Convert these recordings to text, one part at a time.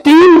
3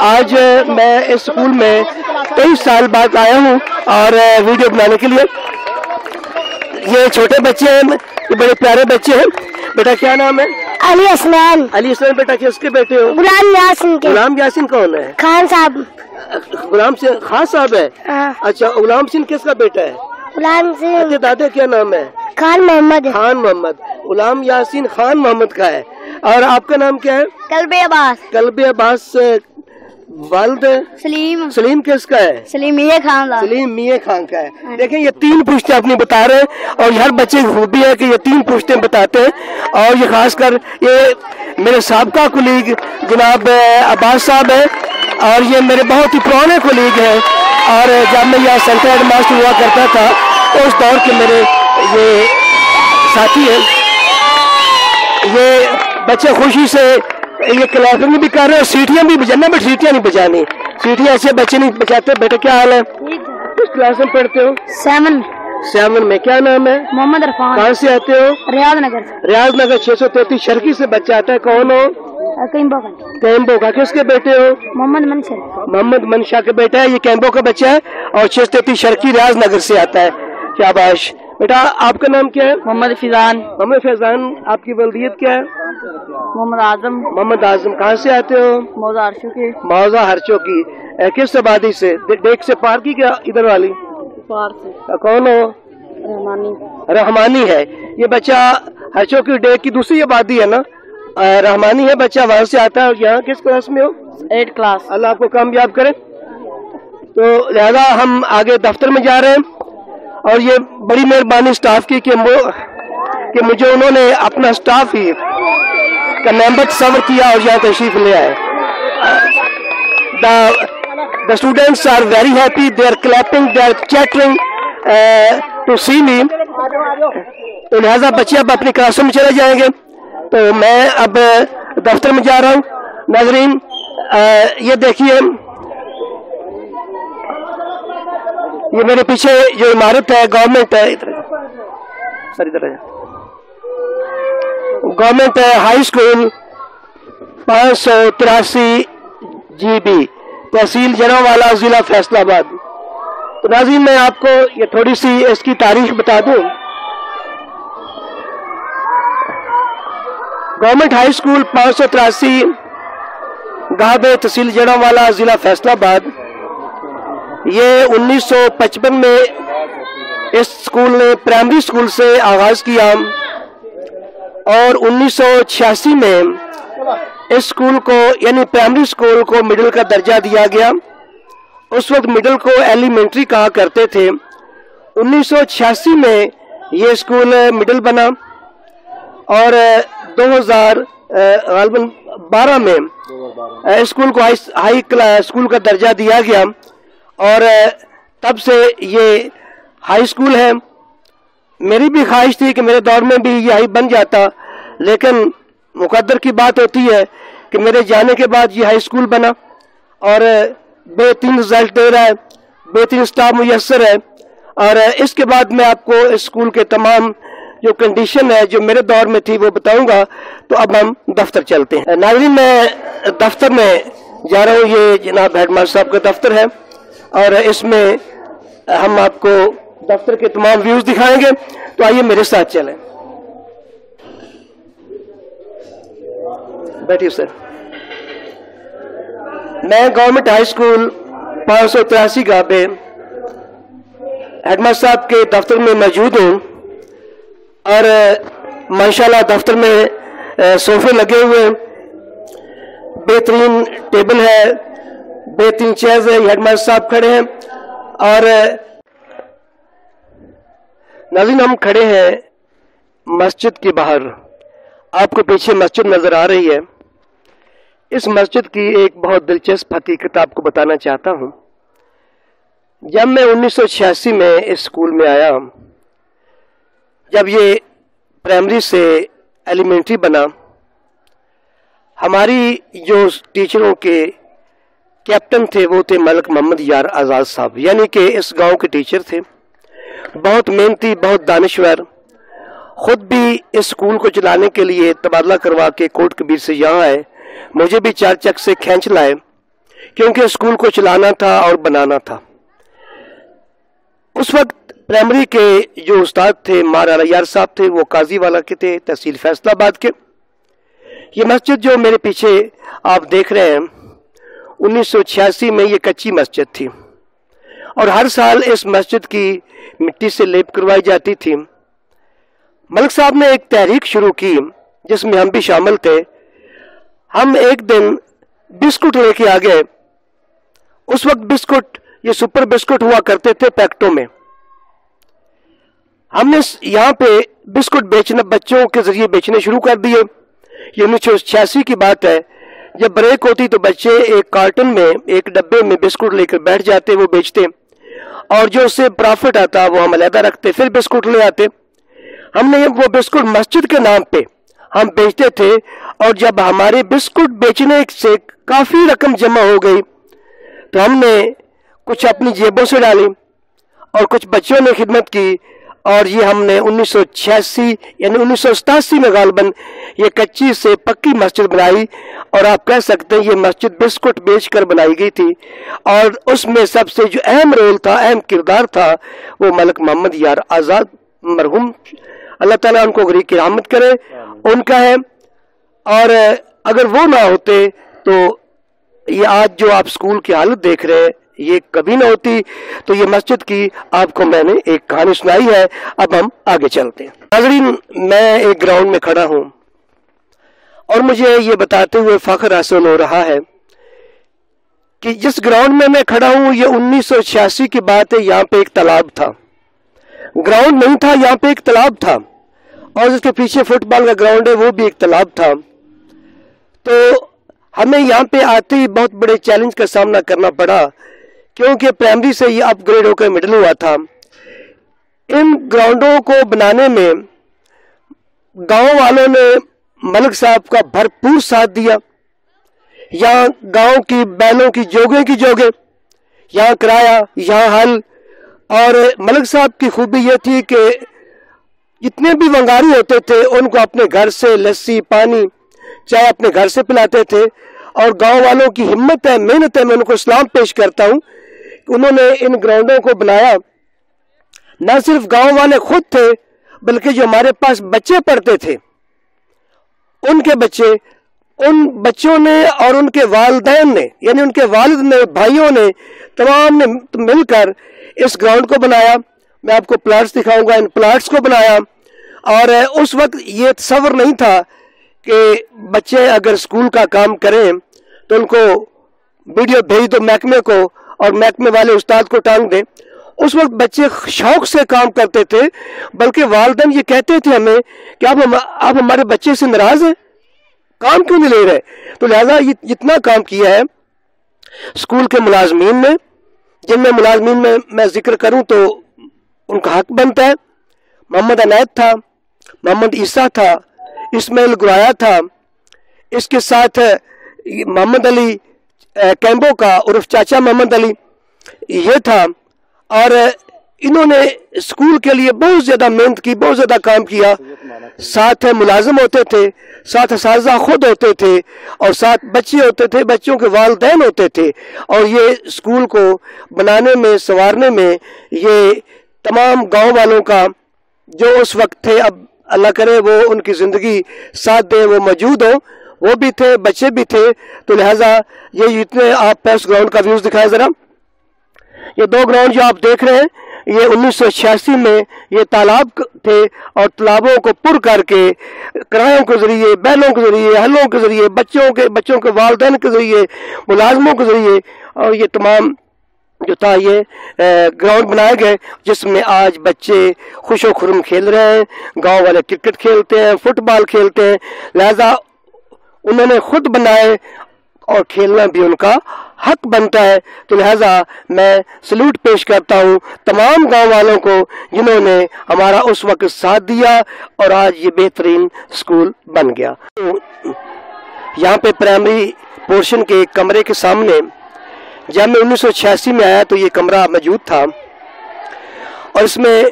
آج میں اس اسکول میں 23 سال بعد آیا ہوں اور ویڈیو بنانے کے لیے. یہ چھوٹے بچے ہیں, یہ بڑے پیارے بچے ہیں. بیٹا کیا نام ہے؟ علی اسمان. علی اسمان. بیٹا کس کے بیٹے ہو؟ غلام یاسین کے. غلام یاسین کون ہے؟ خان صاحب. غلام سنگھ خان صاحب ہے. اچھا, غلام سنگھ کس کا بیٹا ہے؟ غلام سنگھ. دادا کیا نام ہے؟ خان محمد. خان محمد. غلام یاسین خان محمد کا ہے. اور آپ کا نام کیا ہے؟ قلب عباس. قلب عباس. والد سلیم. سلیم کس کا ہے؟ سلیم میاں خان. سلیم میاں خان کا ہے. دیکھیں یہ 3 پشتیں اپنی بتا رہے ہیں اور ہر بچے کی خوبی ہے کہ یہ 3 پشتیں بتاتے ہیں. اور یہ خاص کر یہ میرے سابقہ کولیگ جناب عباس صاحب ہیں اور یہ میرے بہت ہی پرانے کولیگ ہیں. اور جب میں یہاں سینٹر ہیڈ ماسٹر ہوا کرتا تھا اس دور کے میرے یہ ساتھی ہیں. یہ بچے خوشی سے یہ کلاپنگ بھی کر رہے ہیں, سیٹیاں بھی بجانا, بٹ سیٹیاں نہیں بجانی. سیٹیاں ایسے بچے نہیں بجاتے. بیٹا کیا حال ہے؟ کس کلاس میں پڑھتے ہو؟ 7 میں. کیا نام ہے؟ محمد عرفان. کہاں سے آتے ہو؟ ریاض نگر. ریاض نگر 633 شرکی سے بچہ آتا ہے. کون ہو؟ کیمبو کا. کس کے بیٹے ہو؟ محمد منشا. محمد منشا کا بیٹا ہے. یہ کیمبو کا بچہ ہے اور 633 شرکی ریاض نگر سے آتا ہے. شاباش. بیٹا آپ کا نام کیا ہے؟ محمد فیضان. محمد فیضان. آپ کی ولدیت کیا ہے؟ محمد اعظم. محمد اعظم. کہاں سے آتے ہو؟ موضع ہرچو کی. موضع ہرچو کی. کس آبادی سے؟ ڈیک سے پار کی کیا ادھر والی؟ پار سے. کون ہو؟ رحمانی. رحمانی ہے. یہ بچہ ہرچو کی ڈیک کی دوسری آبادی ہے نا؟ رحمانی ہے بچہ, وہاں سے آتا ہے. اور یہاں کس کلاس میں ہو؟ 8 کلاس. اللہ آپ کو کامیاب کرے. تو لہذا ہم آگے دفتر میں جا رہے ہیں اور یہ بڑی مہربانی اسٹاف کی کہ مجھے انہوں نے اپنا اسٹاف ہی کا ممبر تصور کیا اور یہاں تشریف لے آئے. The students are very happy. They are clapping, they are chattering to see me. تو لہذا بچے اب اپنی کلاسوں میں چلے جائیں گے. تو میں اب دفتر میں جا رہا ہوں. ناظرین یہ دیکھیے, یہ میرے پیچھے جو عمارت ہے گورنمنٹ ہے, گورنمنٹ ہائی اسکول 583 GB تحصیل جناوالا ضلع فیصل آباد. تو ناظرین میں آپ کو یہ تھوڑی سی اس کی تاریخ بتا دوں. گورنمنٹ ہائی اسکول 583 گاہبے تحصیل جناوالا ضلع فیصل آباد, یہ 1955 میں اس اسکول نے پرائمری اسکول سے آغاز کیا اور 1986 میں اس اسکول کو یعنی پرائمری اسکول کو مڈل کا درجہ دیا گیا. اس وقت مڈل کو ایلیمنٹری کہا کرتے تھے. 1986 میں یہ اسکول مڈل بنا اور 2012 میں اسکول کو ہائی اسکول کا درجہ دیا گیا اور تب سے یہ ہائی اسکول ہے. میری بھی خواہش تھی کہ میرے دور میں بھی یہ ہائی بن جاتا, لیکن مقدر کی بات ہوتی ہے کہ میرے جانے کے بعد یہ ہائی اسکول بنا اور بہترین رزلٹ دے رہا ہے, بہترین اسٹاف میسر ہے. اور اس کے بعد میں آپ کو اس اسکول کے تمام جو کنڈیشن ہے جو میرے دور میں تھی وہ بتاؤں گا. تو اب ہم دفتر چلتے ہیں. ناظرین میں دفتر میں جا رہا ہوں. یہ جناب ہیڈ ماسٹر صاحب کا دفتر ہے اور اس میں ہم آپ کو دفتر کے تمام ویوز دکھائیں گے. تو آئیے میرے ساتھ چلیں. بیٹھیے سر. میں گورنمنٹ ہائی اسکول 583 گاہبے ہیڈ ماسٹر صاحب کے دفتر میں موجود ہوں اور ماشاءاللہ دفتر میں صوفے لگے ہوئے ہیں, بہترین ٹیبل ہے, بہترین چیئرز ہے. ہیڈ ماسٹر صاحب کھڑے ہیں اور ناظرین ہم کھڑے ہیں مسجد کے باہر. آپ کو پیچھے مسجد نظر آ رہی ہے. اس مسجد کی ایک بہت دلچسپ حقیقت آپ کو بتانا چاہتا ہوں. جب میں 1986 میں اس اسکول میں آیا, جب یہ پرائمری سے ایلیمنٹری بنا, ہماری جو ٹیچروں کے کیپٹن تھے وہ تھے ملک محمد یار آزاد صاحب, یعنی کہ اس گاؤں کے ٹیچر تھے. بہت محنتی, بہت دانشور. خود بھی اس اسکول کو چلانے کے لیے تبادلہ کروا کے کوٹ کبیر سے یہاں آئے. مجھے بھی 4 چک سے کھینچ لائے کیونکہ اسکول کو چلانا تھا اور بنانا تھا۔ اس وقت پرائمری کے جو استاد تھے مارالا یار صاحب تھے، وہ قاضی والا کے تھے، تحصیل فیصل آباد کے۔ یہ مسجد جو میرے پیچھے آپ دیکھ رہے ہیں 1986 میں یہ کچی مسجد تھی، اور ہر سال اس مسجد کی مٹی سے لیپ کروائی جاتی تھی۔ ملک صاحب نے ایک تحریک شروع کی جس میں ہم بھی شامل تھے۔ ہم ایک دن بسکٹ لے کے آ گئے۔ اس وقت بسکٹ یہ سپر بسکٹ ہوا کرتے تھے پیکٹوں میں۔ ہم نے یہاں پہ بسکٹ بیچنا بچوں کے ذریعے بیچنے شروع کر دیے۔ یہ 1986 کی بات ہے۔ جب بریک ہوتی تو بچے ایک کارٹن میں ایک ڈبے میں بسکٹ لے کر بیٹھ جاتے، وہ بیچتے، اور جو اس سے پرافٹ آتا وہ ہم علیحدہ رکھتے، پھر بسکٹ لے آتے۔ ہم نے وہ بسکٹ مسجد کے نام پہ ہم بیچتے تھے، اور جب ہمارے بسکٹ بیچنے سے کافی رقم جمع ہو گئی تو ہم نے کچھ اپنی جیبوں سے ڈالی اور کچھ بچوں نے خدمت کی، اور یہ ہم نے 1986 یعنی 1987 میں غالباً یہ کچی سے پکی مسجد بنائی، اور آپ کہہ سکتے ہیں یہ مسجد بسکٹ بیچ کر بنائی گئی تھی۔ اور اس میں سب سے جو اہم رول تھا، اہم کردار تھا، وہ ملک محمد یار آزاد مرحوم، اللہ تعالیٰ ان کو غریق کی رحمت کرے، ان کا ہے۔ اور اگر وہ نہ ہوتے تو یہ آج جو آپ اسکول کی حالت دیکھ رہے ہیں یہ کبھی نہ ہوتی۔ تو یہ مسجد کی آپ کو میں نے ایک کہانی سنائی ہے، اب ہم آگے چلتے ہیں۔ ناظرین، میں ایک گراؤنڈ میں کھڑا ہوں اور مجھے یہ بتاتے ہوئے فخر حاصل ہو رہا ہے کہ جس گراؤنڈ میں میں کھڑا ہوں یہ 1986 کی بات ہے۔ یہاں پہ ایک تالاب تھا، گراؤنڈ نہیں تھا، یہاں پہ ایک تالاب تھا، اور اس کے پیچھے فٹ بال کا گراؤنڈ ہے، وہ بھی ایک تالاب تھا۔ تو ہمیں یہاں پہ آتے ہی بہت بڑے چیلنج کا سامنا کرنا پڑا، کیونکہ پرائمری سے یہ اپ گریڈ ہو کر مڈل ہوا تھا۔ ان گراؤنڈوں کو بنانے میں گاؤں والوں نے ملک صاحب کا بھرپور ساتھ دیا۔ یہاں گاؤں کی بیلوں کی جوگیں یہاں کرایہ، یہاں حل۔ اور ملک صاحب کی خوبی یہ تھی کہ جتنے بھی ونگاری ہوتے تھے ان کو اپنے گھر سے لسی پانی چائے اپنے گھر سے پلاتے تھے، اور گاؤں والوں کی ہمت ہے، محنت ہے، میں ان کو سلام پیش کرتا ہوں کہ انہوں نے ان گراؤنڈوں کو بنایا۔ نہ صرف گاؤں والے خود تھے بلکہ جو ہمارے پاس بچے پڑھتے تھے ان کے بچے، ان بچوں نے اور ان کے والدین نے، یعنی ان کے والد نے، بھائیوں نے، تمام نے مل کر اس گراؤنڈ کو بنایا۔ میں آپ کو پلاٹس دکھاؤں گا، ان پلاٹس کو بنایا۔ اور اس وقت یہ تصور نہیں تھا کہ بچے اگر اسکول کا کام کریں تو ان کو ویڈیو بھیج دو محکمے کو اور محکمے والے استاد کو ٹانگ دیں۔ اس وقت بچے شوق سے کام کرتے تھے، بلکہ والدین یہ کہتے تھے ہمیں کہ آپ ہمارے بچے سے ناراض ہیں، کام کیوں نہیں لے رہے؟ تو لہذا جتنا کام کیا ہے اسکول کے ملازمین نے، جن میں ملازمین میں ذکر کروں تو ان کا حق بنتا ہے۔ محمد عنایت تھا، محمد عیسیٰ تھا، اسماعیل گرایا تھا، اس کے ساتھ محمد علی کیمبو کا عرف چاچا محمد علی یہ تھا۔ اور انہوں نے اسکول کے لیے بہت زیادہ محنت کی، بہت زیادہ کام کیا۔ ساتھ ملازم ہوتے تھے، ساتھ اساتذہ خود ہوتے تھے، اور ساتھ بچے ہوتے تھے، بچوں کے والدین ہوتے تھے، اور یہ اسکول کو بنانے میں، سنوارنے میں یہ تمام گاؤں والوں کا جو اس وقت تھے، اب اللہ کرے وہ ان کی زندگی ساتھ دے، وہ موجود ہوں، وہ بھی تھے، بچے بھی تھے۔ تو لہٰذا یہ جتنے آپ اس گراؤنڈ کا ویوز دکھائیں ذرا، یہ دو گراؤنڈ جو آپ دیکھ رہے ہیں یہ 1986 میں یہ تالاب تھے، اور تالابوں کو پر کر کے کرایوں کے ذریعے، بیلوں کے ذریعے، ہلوں کے ذریعے، بچوں کے والدین کے ذریعے، ملازموں کے ذریعے، اور یہ تمام جو تھا یہ گراؤنڈ بنائے گئے، جس میں آج بچے خوش و خرم کھیل رہے ہیں۔ گاؤں والے کرکٹ کھیلتے ہیں، فٹ بال کھیلتے ہیں۔ لہذا انہوں نے خود بنائے اور کھیلنا بھی ان کا حق بنتا ہے۔ تو لہذا میں سلوٹ پیش کرتا ہوں تمام گاؤں والوں کو جنہوں نے ہمارا اس وقت ساتھ دیا، اور آج یہ بہترین اسکول بن گیا۔ یہاں پہ پرائمری پورشن کے کمرے کے سامنے جب میں 1986 میں آیا تو یہ کمرہ موجود تھا، اور اس میں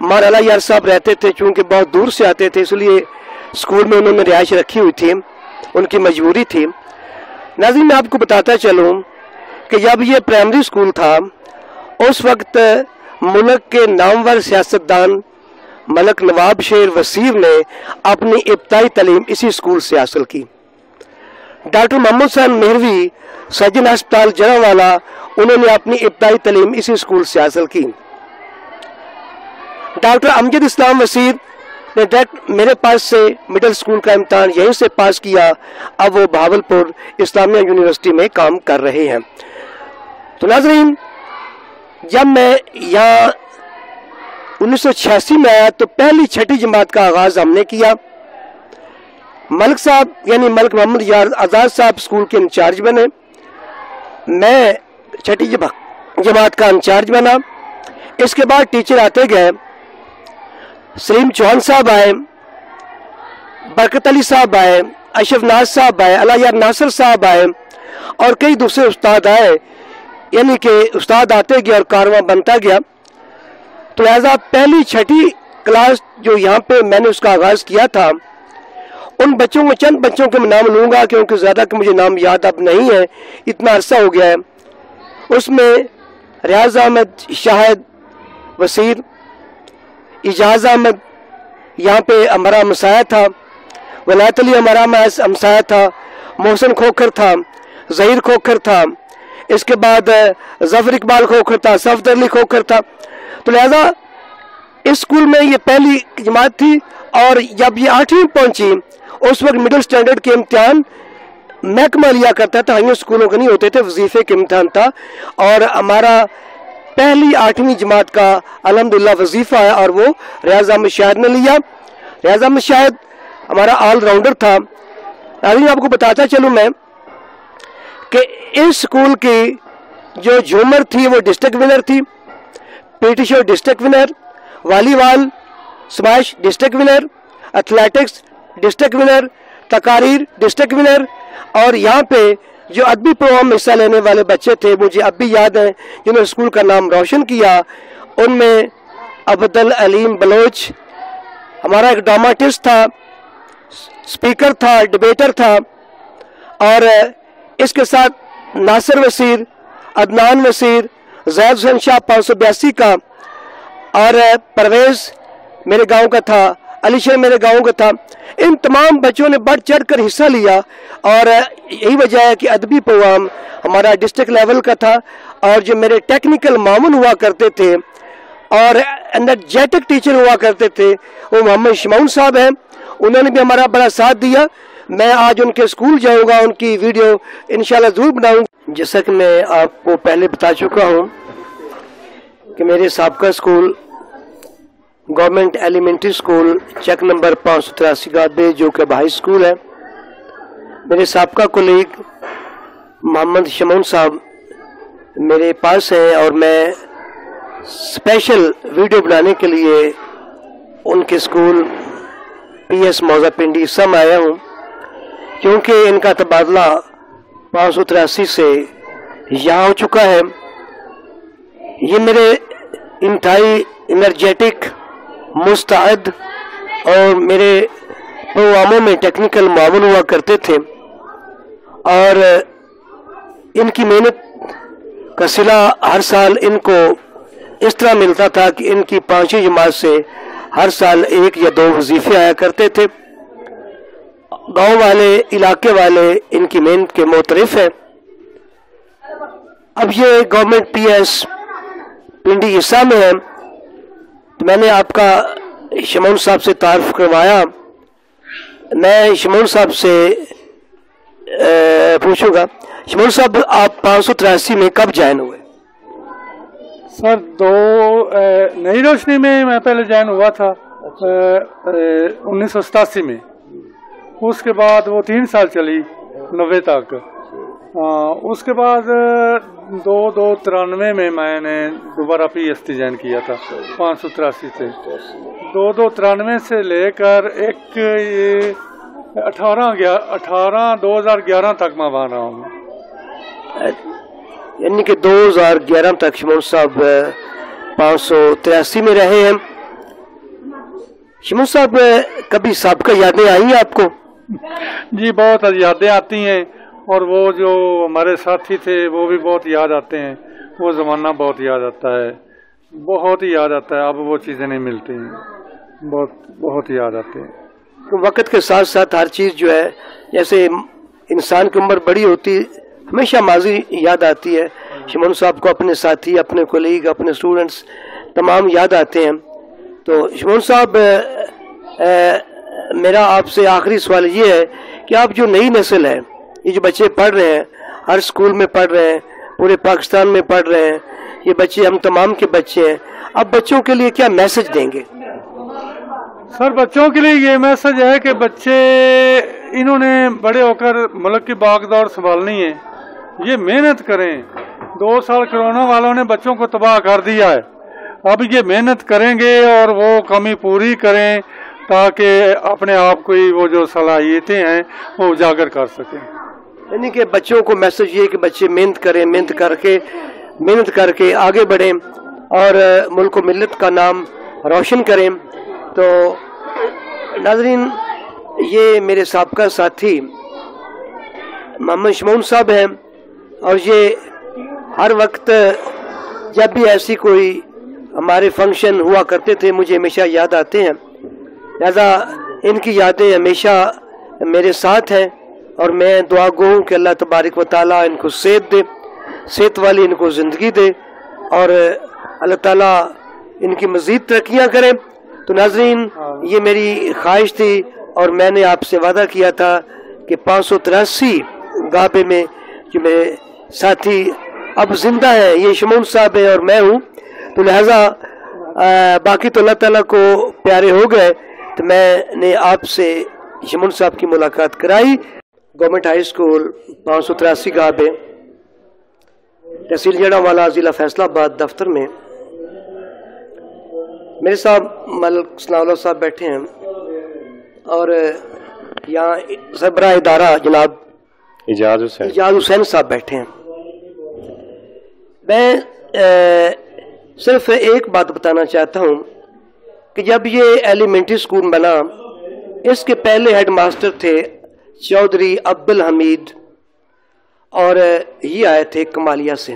مارالا یار صاحب رہتے تھے۔ چونکہ بہت دور سے آتے تھے اس لیے اسکول میں انہوں نے رہائش رکھی ہوئی تھی، ان کی مجبوری تھی۔ ناظرین، میں آپ کو بتاتا چلوں کہ جب یہ پرائمری اسکول تھا اس وقت ملک کے نامور سیاستدان ملک نواب شیر وزیر نے اپنی ابتدائی تعلیم اسی اسکول سے حاصل کی. ڈاکٹر محمد حسین مہروی سرجن ہسپتال جڑاوالا انہوں نے اپنی ابتدائی تعلیم اسی اسکول سے حاصل کی. ڈاکٹر امجد اسلام وزیر نے ڈائریکٹ میرے پاس سے مڈل اسکول کا امتحان یہیں سے پاس کیا. اب وہ بہاولپور اسلامیہ یونیورسٹی میں کام کر رہے ہیں. تو ناظرین، جب میں یہاں 1986 میں آیا تو پہلی چھٹی جماعت کا آغاز ہم نے کیا. ملک صاحب یعنی ملک محمد یار آزاد صاحب اسکول کے انچارج بنے، میں چھٹی جماعت کا انچارج بنا. اس کے بعد ٹیچر آتے گئے، سلیم چوہان صاحب آئے، برکت علی صاحب آئے، اشرف ناز صاحب آئے، اللہ یار ناصر صاحب آئے اور کئی دوسرے استاد آئے. یعنی کہ استاد آتے گیا اور کارواں بنتا گیا. تو لہذا پہلی چھٹی کلاس جو یہاں پہ میں نے اس کا آغاز کیا تھا، ان بچوں کو چند بچوں کے نام لوں گا کیونکہ زیادہ کہ مجھے نام یاد اب نہیں ہے، اتنا عرصہ ہو گیا ہے. اس میں ریاض احمد شاہد وسیر، اجاز احمد یہاں پہ ہمارا ہمسایہ تھا، ولایت علی ہمارا ہمسایہ تھا، محسن کھوکھر تھا، ظہیر کھوکھر تھا، اس کے بعد ظفر اقبال کھوکھر تھا، صفدر علی کھوکھر تھا. تو لہذا اس اسکول میں یہ پہلی جماعت تھی. اور جب یہ 8ویں پہنچی اس وقت مڈل سٹینڈرڈ کے امتحان محکمہ لیا کرتا تھا، ہائیوں اسکولوں کے نہیں ہوتے تھے، وظیفے کے امتحان تھا. اور ہمارا پہلی 8ویں جماعت کا الحمدللہ وظیفہ ہے اور وہ ریاض احمد شاہد نے لیا. ریاض احمد شاہد ہمارا آل راؤنڈر تھا. ابھی آپ کو بتاتا چلوں میں کہ اس اسکول کی جو جھومر تھی وہ ڈسٹرکٹ ونر تھی، پیٹی شو district winner, volleyball smash district winner, athletics district winner, تقاریر ڈسٹرکٹ ونر. اور یہاں پہ جو ادبی پروگرام میں حصہ لینے والے بچے تھے مجھے اب بھی یاد ہیں جنہوں نے اسکول کا نام روشن کیا. ان میں عبدل علیم بلوچ ہمارا ایک ڈراماٹسٹ تھا، اسپیکر تھا، ڈبیٹر تھا. اور اس کے ساتھ ناصر وسیر، عدنان وسیر، زید حسین شاہ 582 کا، اور پرویز میرے گاؤں کا تھا، علی شیر میرے گاؤں کا تھا. ان تمام بچوں نے بڑھ چڑھ کر حصہ لیا اور یہی وجہ ہے کہ ادبی پروگرام ہمارا ڈسٹرکٹ لیول کا تھا. اور جو میرے ٹیکنیکل معاون ہوا کرتے تھے اور انرجیٹک ٹیچر ہوا کرتے تھے وہ محمد شمعون صاحب ہیں. انہوں نے بھی ہمارا بڑا ساتھ دیا. میں آج ان کے اسکول جاؤں گا، ان کی ویڈیو انشاءاللہ ضرور بناؤں. جیسا کہ میں آپ کو پہلے بتا چکا ہوں کہ میرے سابقہ school government elementary school check number 583 گادے جو کہ ہائی اسکول ہے. میرے سابقہ کولیگ محمد شمعون صاحب میرے پاس ہیں اور میں اسپیشل ویڈیو بنانے کے لیے ان کے اسکول پی ایس موزہ پنڈی سم آیا ہوں کیونکہ ان کا تبادلہ 583 سے یہاں ہو چکا ہے. یہ میرے انتہائی انرجیٹک، مستعد اور میرے پروگراموں میں ٹیکنیکل معاون ہوا کرتے تھے. اور ان کی محنت کا صلہ ہر سال ان کو اس طرح ملتا تھا کہ ان کی 5ویں جماعت سے ہر سال 1 یا 2 وظیفے آیا کرتے تھے. گاؤں والے، علاقے والے ان کی محنت کے معترف ہیں. اب یہ گورنمنٹ پی ایس پنڈی عیسیٰ میں ہے. میں نے آپ کا شمعون صاحب سے تعارف کروایا. میں شمعون صاحب سے پوچھوں گا، شمعون صاحب آپ 583 میں کب جوائن ہوئے؟ سر نئی روشنی میں پہلے جوائن ہوا تھا 1987 میں. اس کے بعد وہ 3 سال چلی 90 تک. اس کے بعد 2293 میں میں نے دوبارہ پی ایس ٹی جوائن کیا تھا 583 سے. 2293 سے لے کر 2011 تک میں وہاں رہا ہوں. یعنی کہ 2011 تک شمعون صاحب 583 میں رہے ہیں. شمعون صاحب کبھی سابقہ یادیں آئی ہیں آپ کو؟ جی بہت یادیں آتی ہیں. اور وہ جو ہمارے ساتھی تھے وہ بھی بہت یاد آتے ہیں، وہ زمانہ بہت یاد آتا ہے، بہت ہی یاد آتا ہے. اب وہ چیزیں نہیں ملتی ہیں، بہت یاد آتے ہیں. وقت کے ساتھ ساتھ ہر چیز جو ہے، جیسے انسان کی عمر بڑی ہوتی، ہمیشہ ماضی یاد آتی ہے. شمون صاحب کو اپنے ساتھی، اپنے کولیگ، اپنے اسٹوڈنٹس تمام یاد آتے ہیں. تو شمون صاحب، میرا آپ سے آخری سوال یہ ہے کہ آپ جو نئی نسل ہے، یہ جو بچے پڑھ رہے ہیں، ہر اسکول میں پڑھ رہے ہیں، پورے پاکستان میں پڑھ رہے ہیں، یہ بچے ہم تمام کے بچے ہیں، اب بچوں کے لیے کیا میسج دیں گے؟ سر بچوں کے لیے یہ میسج ہے کہ بچے انہوں نے بڑے ہو کر ملک کی باغ دور سنبھالنی ہے، یہ محنت کریں. 2 سال کرونا والوں نے بچوں کو تباہ کر دیا ہے، اب یہ محنت کریں گے اور وہ کمی پوری کریں تاکہ اپنے آپ کو وہ جو صلاحیتیں ہیں وہ اجاگر کر سکیں. یعنی کہ بچوں کو میسج یہ کہ بچے محنت کریں، محنت کر کے آگے بڑھیں اور ملک و ملت کا نام روشن کریں. تو ناظرین، یہ میرے سابقہ ساتھی محمد شمون صاحب ہیں، اور یہ ہر وقت جب بھی ایسی کوئی ہمارے فنکشن ہوا کرتے تھے مجھے ہمیشہ یاد آتے ہیں. لہذا ان کی یادیں ہمیشہ میرے ساتھ ہیں، اور میں دعا گو ہوں کہ اللہ تبارک و تعالیٰ ان کو صحت دے، صحت والی ان کو زندگی دے، اور اللہ تعالیٰ ان کی مزید ترقیاں کرے. تو ناظرین، یہ میری خواہش تھی، اور میں نے آپ سے وعدہ کیا تھا کہ 583 گابے میں جو میرے ساتھی اب زندہ ہیں، یہ شمون صاحب ہیں اور میں ہوں. تو لہذا باقی تو اللہ تعالیٰ کو پیارے ہو گئے، تو میں نے آپ سے شمون صاحب کی ملاقات کرائی. گورنمنٹ ہائی اسکول 583 گابے، تحصیل جڑا والا، ضلع فیصلہ آباد دفتر میں. میرے صاحب ملک ثناء اللہ صاحب بیٹھے ہیں، اور یہاں سربراہ ادارہ جناب اجاز حسین صاحب بیٹھے ہیں. میں صرف ایک بات بتانا چاہتا ہوں کہ جب یہ ایلیمنٹری اسکول بنا، اس کے پہلے ہیڈ ماسٹر تھے چودھری عبدالحمید، اور یہ آئے تھے کمالیہ سے.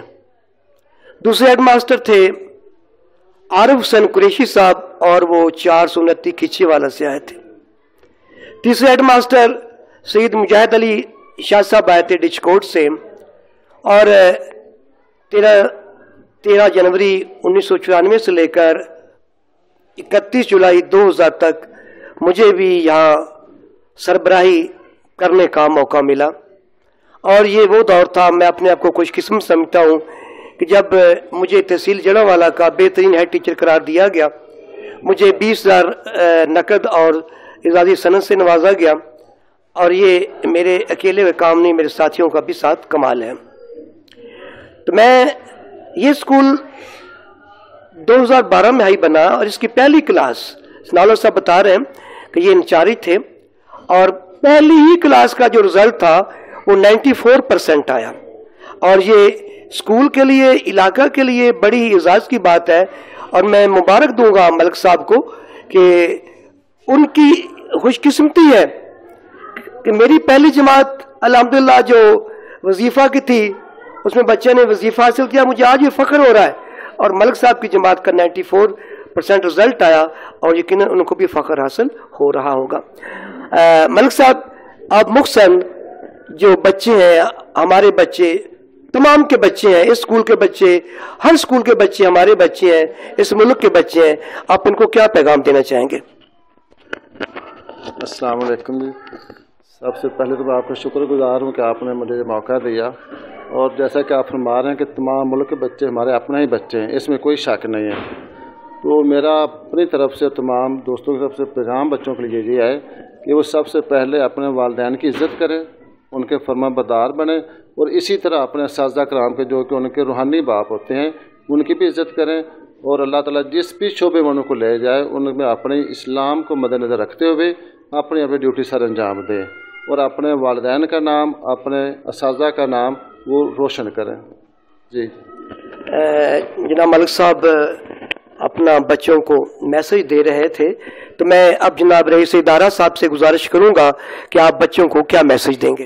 دوسرے ہیڈ ماسٹر تھے عارف حسین قریشی صاحب، اور وہ 429 کھچے والا سے آئے تھے. تیسرے ہیڈ ماسٹر سید مجاہد علی شاہ صاحب آئے تھے ڈچکوٹ سے، اور 13 جنوری 1994 سے لے کر 31 جولائی 2000 تک مجھے بھی یہاں سربراہی کرنے کا موقع ملا. اور یہ وہ دور تھا، میں اپنے آپ کو خوش قسمت سمجھتا ہوں کہ جب مجھے تحصیل جڑا والا کا بہترین ہیڈ ٹیچر قرار دیا گیا، مجھے 20,000 نقد اور اعزازی سند سے نوازا گیا. اور یہ میرے اکیلے کا کام نہیں، میرے ساتھیوں کا بھی ساتھ کمال ہے. تو میں یہ اسکول 2012 میں بنا، اور اس کی پہلی کلاس ثناء اللہ صاحب بتا رہے ہیں کہ یہ انچارج تھے، اور پہلی ہی کلاس کا جو رزلٹ تھا وہ 94% آیا. اور یہ اسکول کے لیے، علاقہ کے لیے بڑی اعزاز کی بات ہے. اور میں مبارک دوں گا ملک صاحب کو کہ ان کی خوش قسمتی ہے کہ میری پہلی جماعت الحمدللہ جو وظیفہ کی تھی اس میں بچے نے وظیفہ حاصل کیا. مجھے آج یہ فخر ہو رہا ہے، اور ملک صاحب کی جماعت کا 94% رزلٹ آیا، اور یقیناً ان کو بھی فخر حاصل ہو رہا ہوگا. ملک صاحب، آپ مختصراً جو بچے ہیں، ہمارے بچے، تمام کے بچے ہیں، اس اسکول کے بچے، ہر اسکول کے بچے ہمارے بچے ہیں، اس ملک کے بچے ہیں، آپ ان کو کیا پیغام دینا چاہیں گے؟ السلام علیکم جی. سب سے پہلے تو میں آپ کا شکر گزار ہوں کہ آپ نے مجھے موقع دیا، اور جیسا کہ آپ فرما رہے ہیں کہ تمام ملک کے بچے ہمارے اپنے ہی بچے ہیں، اس میں کوئی شک نہیں ہے. تو میرا اپنی طرف سے تمام دوستوں کی طرف سے پیغام بچوں کے لیے یہ ہے کہ وہ سب سے پہلے اپنے والدین کی عزت کریں، ان کے فرما بردار بنیں، اور اسی طرح اپنے اساتذہ کرام کے جو کہ ان کے روحانی باپ ہوتے ہیں ان کی بھی عزت کریں. اور اللہ تعالیٰ جس بھی شعبے میں ان کو لے جائے ان میں اپنے اسلام کو مد نظر رکھتے ہوئے اپنی ڈیوٹی سر انجام دیں، اور اپنے والدین کا نام، اپنے اساتذہ کا نام وہ روشن کریں. جی جناب ملک صاحب اپنا بچوں کو میسج دے رہے تھے، تو میں اب جناب رئیس ادارہ صاحب سے گزارش کروں گا کہ آپ بچوں کو کیا میسج دیں گے.